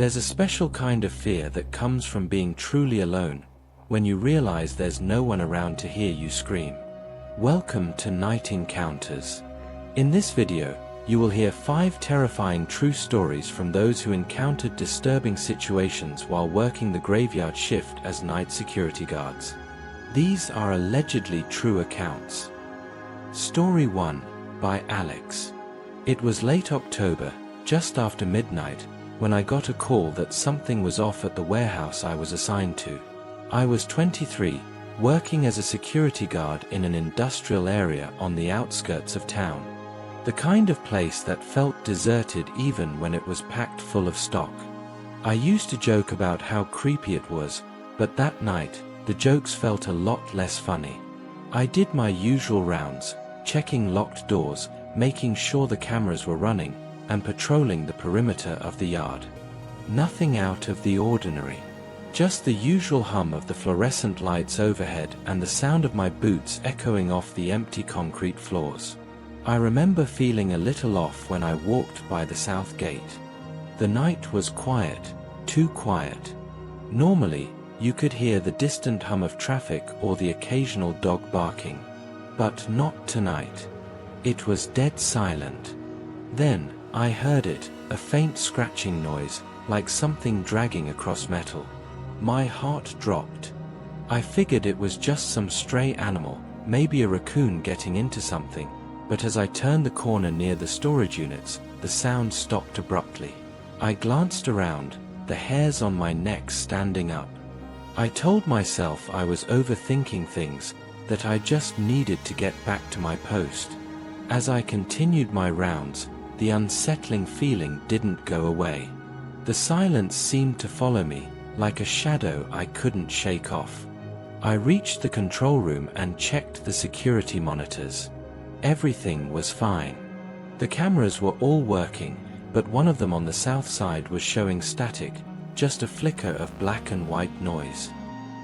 There's a special kind of fear that comes from being truly alone, when you realize there's no one around to hear you scream. Welcome to Night Encounters. In this video, you will hear 5 terrifying true stories from those who encountered disturbing situations while working the graveyard shift as night security guards. These are allegedly true accounts. Story 1, by Alex. It was late October, just after midnight, when I got a call that something was off at the warehouse I was assigned to. I was 23, working as a security guard in an industrial area on the outskirts of town. The kind of place that felt deserted even when it was packed full of stock. I used to joke about how creepy it was, but that night, the jokes felt a lot less funny. I did my usual rounds, checking locked doors, making sure the cameras were running, and patrolling the perimeter of the yard. Nothing out of the ordinary. Just the usual hum of the fluorescent lights overhead and the sound of my boots echoing off the empty concrete floors. I remember feeling a little off when I walked by the south gate. The night was quiet, too quiet. Normally, you could hear the distant hum of traffic or the occasional dog barking. But not tonight. It was dead silent. Then, I heard it, a faint scratching noise, like something dragging across metal. My heart dropped. I figured it was just some stray animal, maybe a raccoon getting into something, but as I turned the corner near the storage units, the sound stopped abruptly. I glanced around, the hairs on my neck standing up. I told myself I was overthinking things, that I just needed to get back to my post. As I continued my rounds, the unsettling feeling didn't go away. The silence seemed to follow me, like a shadow I couldn't shake off. I reached the control room and checked the security monitors. Everything was fine. The cameras were all working, but one of them on the south side was showing static, just a flicker of black and white noise.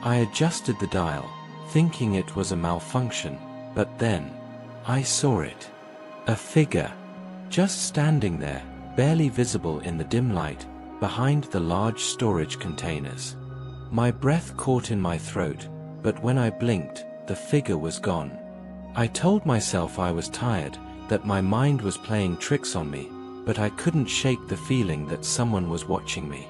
I adjusted the dial, thinking it was a malfunction, but then, I saw it. A figure. Just standing there, barely visible in the dim light, behind the large storage containers. My breath caught in my throat, but when I blinked, the figure was gone. I told myself I was tired, that my mind was playing tricks on me, but I couldn't shake the feeling that someone was watching me.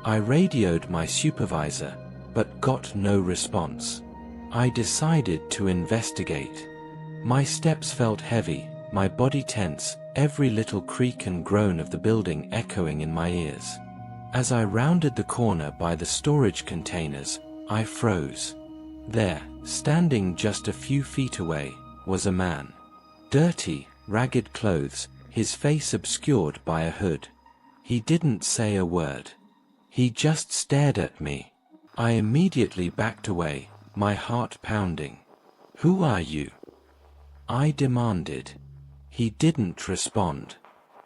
I radioed my supervisor, but got no response. I decided to investigate. My steps felt heavy, my body tense, every little creak and groan of the building echoing in my ears. As I rounded the corner by the storage containers, I froze. There, standing just a few feet away, was a man. Dirty, ragged clothes, his face obscured by a hood. He didn't say a word. He just stared at me. I immediately backed away, my heart pounding. "Who are you?" I demanded. He didn't respond.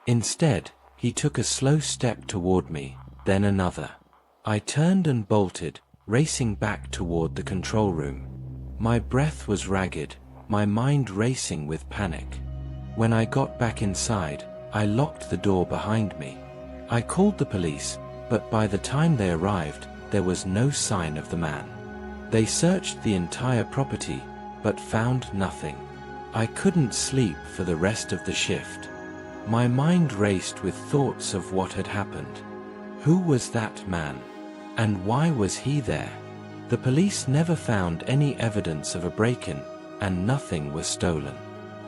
Instead, he took a slow step toward me, then another. I turned and bolted, racing back toward the control room. My breath was ragged, my mind racing with panic. When I got back inside, I locked the door behind me. I called the police, but by the time they arrived, there was no sign of the man. They searched the entire property, but found nothing. I couldn't sleep for the rest of the shift. My mind raced with thoughts of what had happened. Who was that man? And why was he there? The police never found any evidence of a break-in, and nothing was stolen.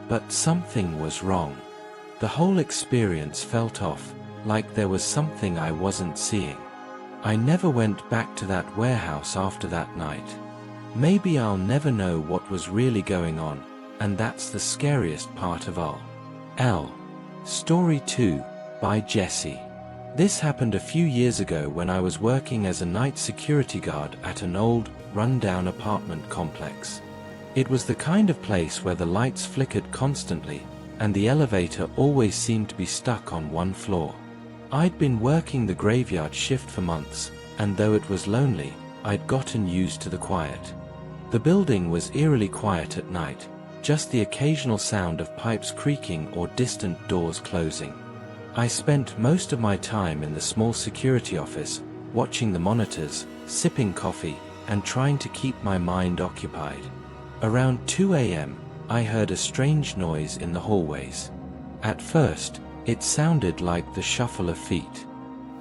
But something was wrong. The whole experience felt off, like there was something I wasn't seeing. I never went back to that warehouse after that night. Maybe I'll never know what was really going on, and that's the scariest part of all. Story 2, by Jesse. This happened a few years ago when I was working as a night security guard at an old, run-down apartment complex. It was the kind of place where the lights flickered constantly, and the elevator always seemed to be stuck on one floor. I'd been working the graveyard shift for months, and though it was lonely, I'd gotten used to the quiet. The building was eerily quiet at night, just the occasional sound of pipes creaking or distant doors closing. I spent most of my time in the small security office, watching the monitors, sipping coffee, and trying to keep my mind occupied. Around 2 a.m., I heard a strange noise in the hallways. At first, it sounded like the shuffle of feet.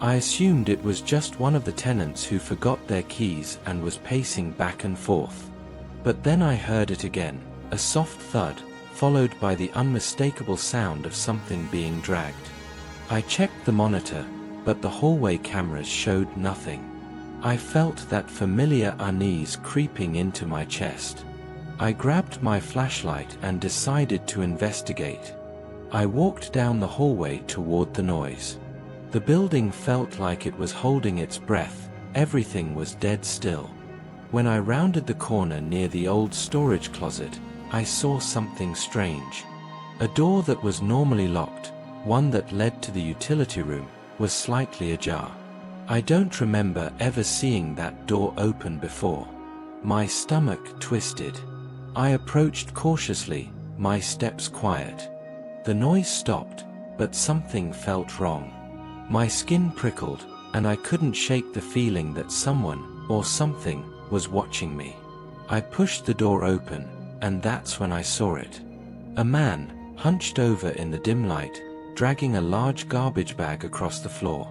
I assumed it was just one of the tenants who forgot their keys and was pacing back and forth. But then I heard it again, a soft thud, followed by the unmistakable sound of something being dragged. I checked the monitor, but the hallway cameras showed nothing. I felt that familiar unease creeping into my chest. I grabbed my flashlight and decided to investigate. I walked down the hallway toward the noise. The building felt like it was holding its breath. Everything was dead still. When I rounded the corner near the old storage closet, I saw something strange. A door that was normally locked, one that led to the utility room, was slightly ajar. I don't remember ever seeing that door open before. My stomach twisted. I approached cautiously, my steps quiet. The noise stopped, but something felt wrong. My skin prickled, and I couldn't shake the feeling that someone, or something, was watching me. I pushed the door open, and that's when I saw it. A man, hunched over in the dim light, dragging a large garbage bag across the floor.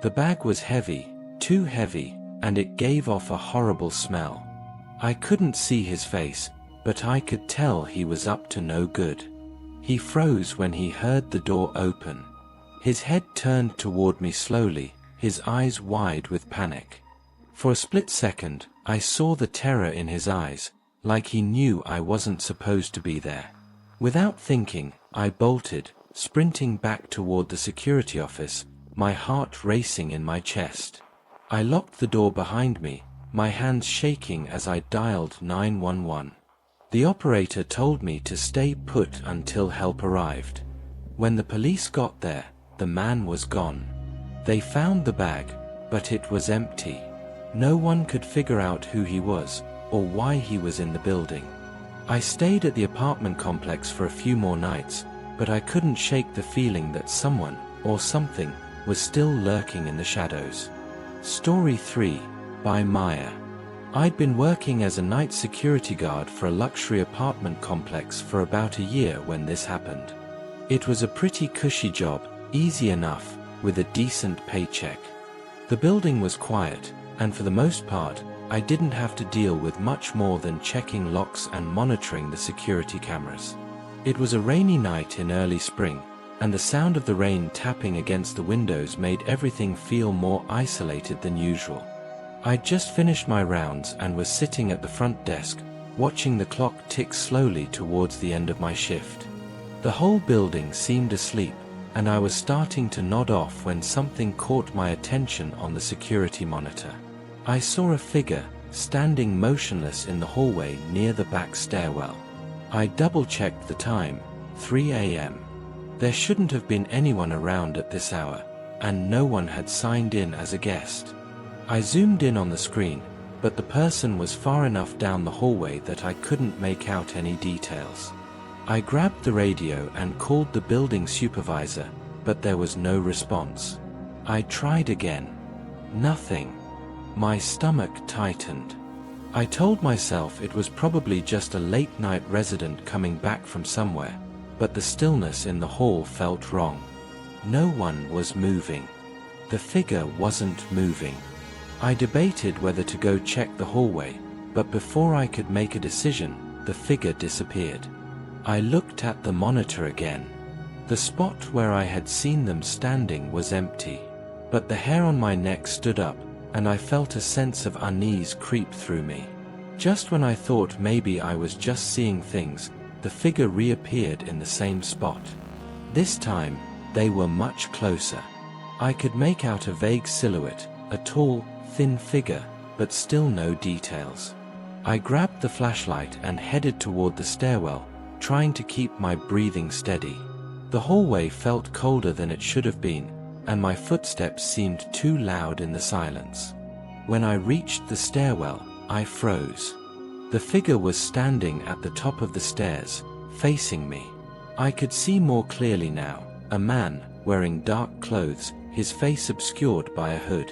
The bag was heavy, too heavy, and it gave off a horrible smell. I couldn't see his face, but I could tell he was up to no good. He froze when he heard the door open. His head turned toward me slowly, his eyes wide with panic. For a split second, I saw the terror in his eyes, like he knew I wasn't supposed to be there. Without thinking, I bolted, sprinting back toward the security office, my heart racing in my chest. I locked the door behind me, my hands shaking as I dialed 911. The operator told me to stay put until help arrived. When the police got there, the man was gone. They found the bag, but it was empty. No one could figure out who he was, or why he was in the building. I stayed at the apartment complex for a few more nights, but I couldn't shake the feeling that someone, or something, was still lurking in the shadows. Story 3, by Maya. I'd been working as a night security guard for a luxury apartment complex for about a year when this happened. It was a pretty cushy job, easy enough, with a decent paycheck. The building was quiet, and for the most part, I didn't have to deal with much more than checking locks and monitoring the security cameras. It was a rainy night in early spring, and the sound of the rain tapping against the windows made everything feel more isolated than usual. I'd just finished my rounds and was sitting at the front desk, watching the clock tick slowly towards the end of my shift. The whole building seemed asleep, and I was starting to nod off when something caught my attention on the security monitor. I saw a figure, standing motionless in the hallway near the back stairwell. I double-checked the time, 3 a.m. There shouldn't have been anyone around at this hour, and no one had signed in as a guest. I zoomed in on the screen, but the person was far enough down the hallway that I couldn't make out any details. I grabbed the radio and called the building supervisor, but there was no response. I tried again. Nothing. My stomach tightened. I told myself it was probably just a late-night resident coming back from somewhere, but the stillness in the hall felt wrong. No one was moving. The figure wasn't moving. I debated whether to go check the hallway, but before I could make a decision, the figure disappeared. I looked at the monitor again. The spot where I had seen them standing was empty, but the hair on my neck stood up, and I felt a sense of unease creep through me. Just when I thought maybe I was just seeing things, the figure reappeared in the same spot. This time, they were much closer. I could make out a vague silhouette, a tall, thin figure, but still no details. I grabbed the flashlight and headed toward the stairwell, trying to keep my breathing steady. The hallway felt colder than it should have been, and my footsteps seemed too loud in the silence. When I reached the stairwell, I froze. The figure was standing at the top of the stairs, facing me. I could see more clearly now, a man, wearing dark clothes, his face obscured by a hood.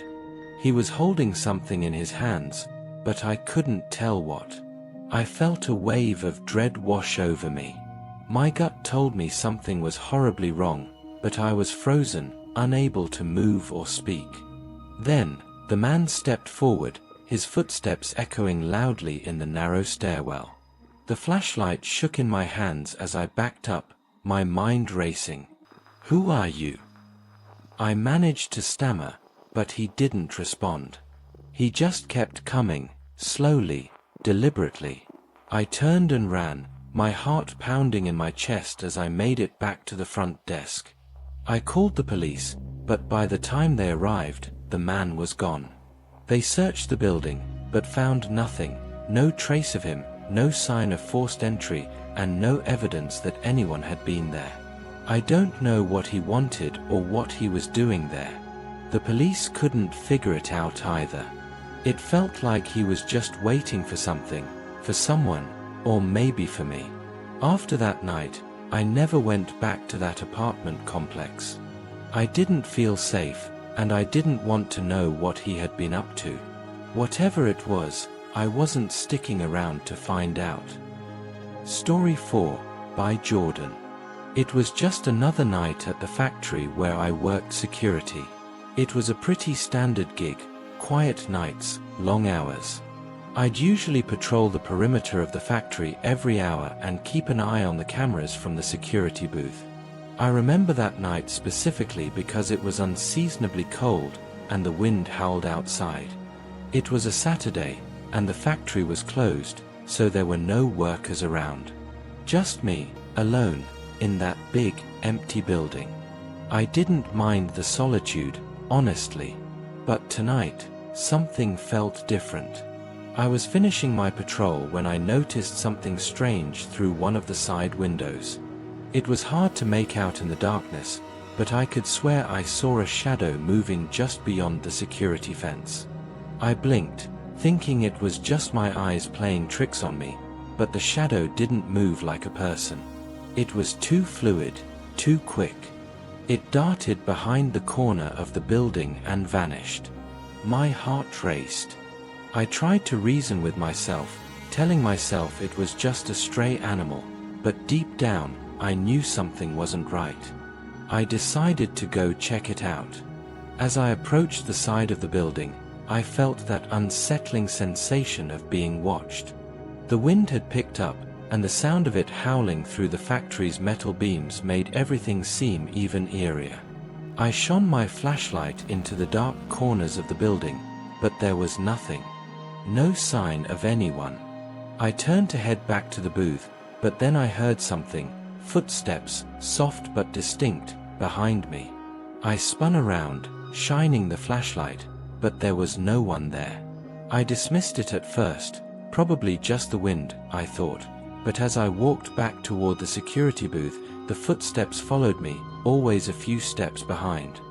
He was holding something in his hands, but I couldn't tell what. I felt a wave of dread wash over me. My gut told me something was horribly wrong, but I was frozen, unable to move or speak. Then, the man stepped forward, his footsteps echoing loudly in the narrow stairwell. The flashlight shook in my hands as I backed up, my mind racing. "Who are you?" I managed to stammer, but he didn't respond. He just kept coming, slowly, deliberately. I turned and ran, my heart pounding in my chest as I made it back to the front desk. I called the police, but by the time they arrived, the man was gone. They searched the building, but found nothing, no trace of him, no sign of forced entry, and no evidence that anyone had been there. I don't know what he wanted or what he was doing there. The police couldn't figure it out either. It felt like he was just waiting for something, for someone, or maybe for me. After that night, I never went back to that apartment complex. I didn't feel safe, and I didn't want to know what he had been up to. Whatever it was, I wasn't sticking around to find out. Story 4, by Jordan. It was just another night at the factory where I worked security. It was a pretty standard gig, quiet nights, long hours. I'd usually patrol the perimeter of the factory every hour and keep an eye on the cameras from the security booth. I remember that night specifically because it was unseasonably cold and the wind howled outside. It was a Saturday, and the factory was closed, so there were no workers around. Just me, alone, in that big, empty building. I didn't mind the solitude, honestly. But tonight, something felt different. I was finishing my patrol when I noticed something strange through one of the side windows. It was hard to make out in the darkness, but I could swear I saw a shadow moving just beyond the security fence. I blinked, thinking it was just my eyes playing tricks on me, but the shadow didn't move like a person. It was too fluid, too quick. It darted behind the corner of the building and vanished. My heart raced. I tried to reason with myself, telling myself it was just a stray animal, but deep down, I knew something wasn't right. I decided to go check it out. As I approached the side of the building, I felt that unsettling sensation of being watched. The wind had picked up, and the sound of it howling through the factory's metal beams made everything seem even eerier. I shone my flashlight into the dark corners of the building, but there was nothing. No sign of anyone. I turned to head back to the booth, but then I heard something, footsteps, soft but distinct, behind me. I spun around, shining the flashlight, but there was no one there. I dismissed it at first, probably just the wind, I thought, but as I walked back toward the security booth, the footsteps followed me, always a few steps behind.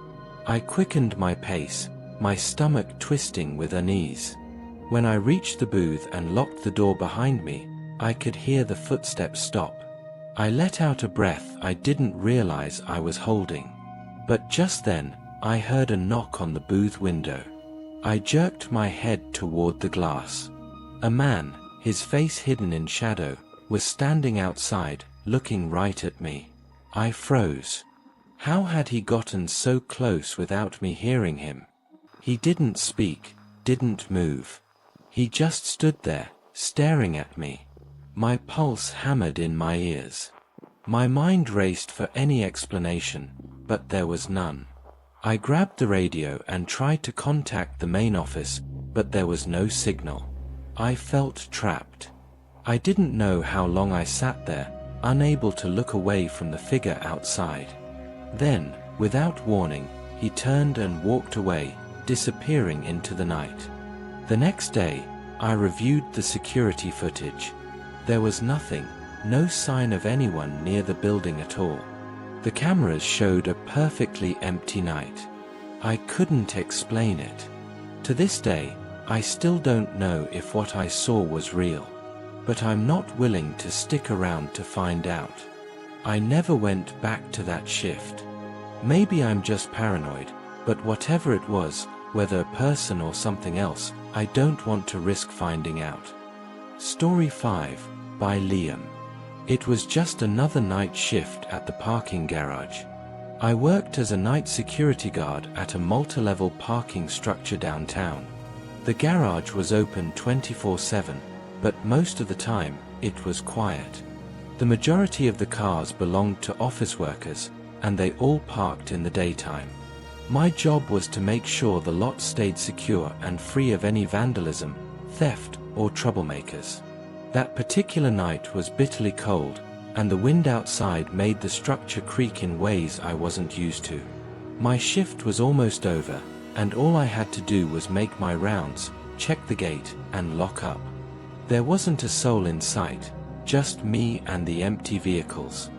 I quickened my pace, my stomach twisting with unease. When I reached the booth and locked the door behind me, I could hear the footsteps stop. I let out a breath I didn't realize I was holding. But just then, I heard a knock on the booth window. I jerked my head toward the glass. A man, his face hidden in shadow, was standing outside, looking right at me. I froze. How had he gotten so close without me hearing him? He didn't speak, didn't move. He just stood there, staring at me. My pulse hammered in my ears. My mind raced for any explanation, but there was none. I grabbed the radio and tried to contact the main office, but there was no signal. I felt trapped. I didn't know how long I sat there, unable to look away from the figure outside. Then, without warning, he turned and walked away, disappearing into the night. The next day, I reviewed the security footage. There was nothing, no sign of anyone near the building at all. The cameras showed a perfectly empty night. I couldn't explain it. To this day, I still don't know if what I saw was real. But I'm not willing to stick around to find out. I never went back to that shift. Maybe I'm just paranoid, but whatever it was, whether a person or something else, I don't want to risk finding out. Story 5, by Liam. It was just another night shift at the parking garage. I worked as a night security guard at a multi-level parking structure downtown. The garage was open 24/7, but most of the time, it was quiet. The majority of the cars belonged to office workers, and they all parked in the daytime. My job was to make sure the lot stayed secure and free of any vandalism, theft, or troublemakers. That particular night was bitterly cold, and the wind outside made the structure creak in ways I wasn't used to. My shift was almost over, and all I had to do was make my rounds, check the gate, and lock up. There wasn't a soul in sight, just me and the empty vehicles.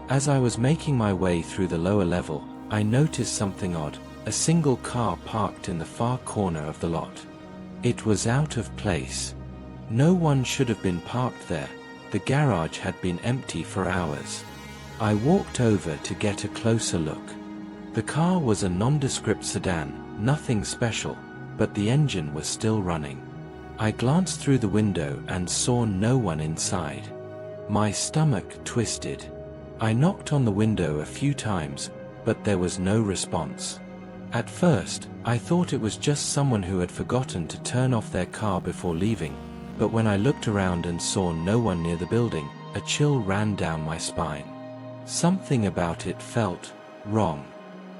As I was making my way through the lower level, I noticed something odd, a single car parked in the far corner of the lot. It was out of place. No one should have been parked there. The garage had been empty for hours. I walked over to get a closer look. The car was a nondescript sedan, nothing special, but the engine was still running. I glanced through the window and saw no one inside. My stomach twisted. I knocked on the window a few times, but there was no response. At first, I thought it was just someone who had forgotten to turn off their car before leaving, but when I looked around and saw no one near the building, a chill ran down my spine. Something about it felt wrong.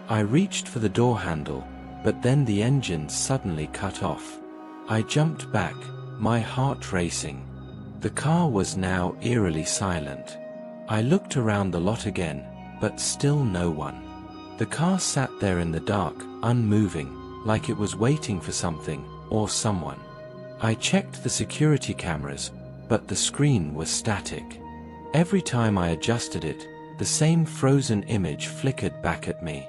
I reached for the door handle, but then the engine suddenly cut off. I jumped back, my heart racing. The car was now eerily silent. I looked around the lot again, but still no one. The car sat there in the dark, unmoving, like it was waiting for something or someone. I checked the security cameras, but the screen was static. Every time I adjusted it, the same frozen image flickered back at me.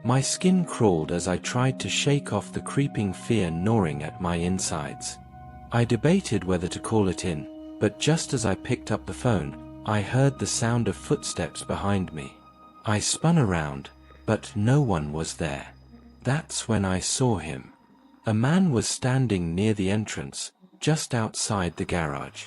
My skin crawled as I tried to shake off the creeping fear gnawing at my insides. I debated whether to call it in, but just as I picked up the phone, I heard the sound of footsteps behind me. I spun around, but no one was there. That's when I saw him. A man was standing near the entrance, just outside the garage.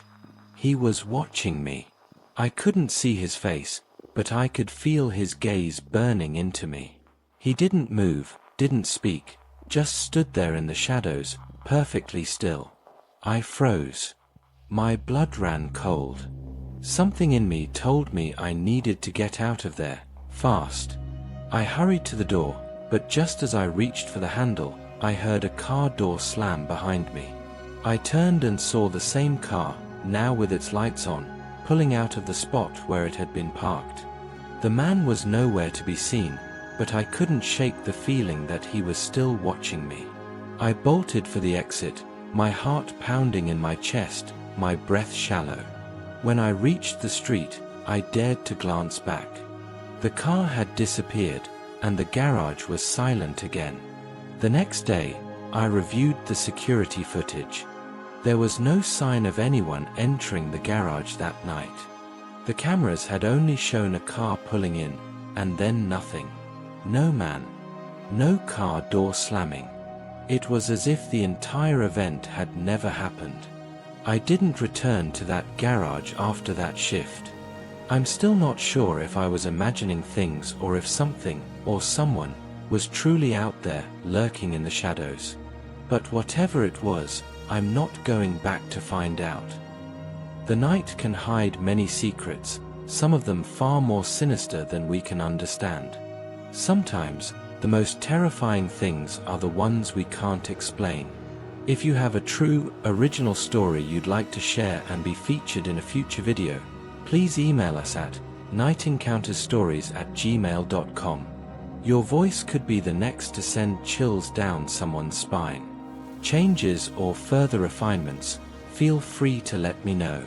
He was watching me. I couldn't see his face, but I could feel his gaze burning into me. He didn't move, didn't speak, just stood there in the shadows, perfectly still. I froze. My blood ran cold. Something in me told me I needed to get out of there, fast. I hurried to the door, but just as I reached for the handle, I heard a car door slam behind me. I turned and saw the same car, now with its lights on, pulling out of the spot where it had been parked. The man was nowhere to be seen, but I couldn't shake the feeling that he was still watching me. I bolted for the exit, my heart pounding in my chest, my breath shallow. When I reached the street, I dared to glance back. The car had disappeared, and the garage was silent again. The next day, I reviewed the security footage. There was no sign of anyone entering the garage that night. The cameras had only shown a car pulling in, and then nothing. No man. No car door slamming. It was as if the entire event had never happened. I didn't return to that garage after that shift. I'm still not sure if I was imagining things or if something, or someone, was truly out there, lurking in the shadows. But whatever it was, I'm not going back to find out. The night can hide many secrets, some of them far more sinister than we can understand. Sometimes, the most terrifying things are the ones we can't explain. If you have a true, original story you'd like to share and be featured in a future video, please email us at nightencounterstories@gmail.com. Your voice could be the next to send chills down someone's spine. Changes or further refinements, feel free to let me know.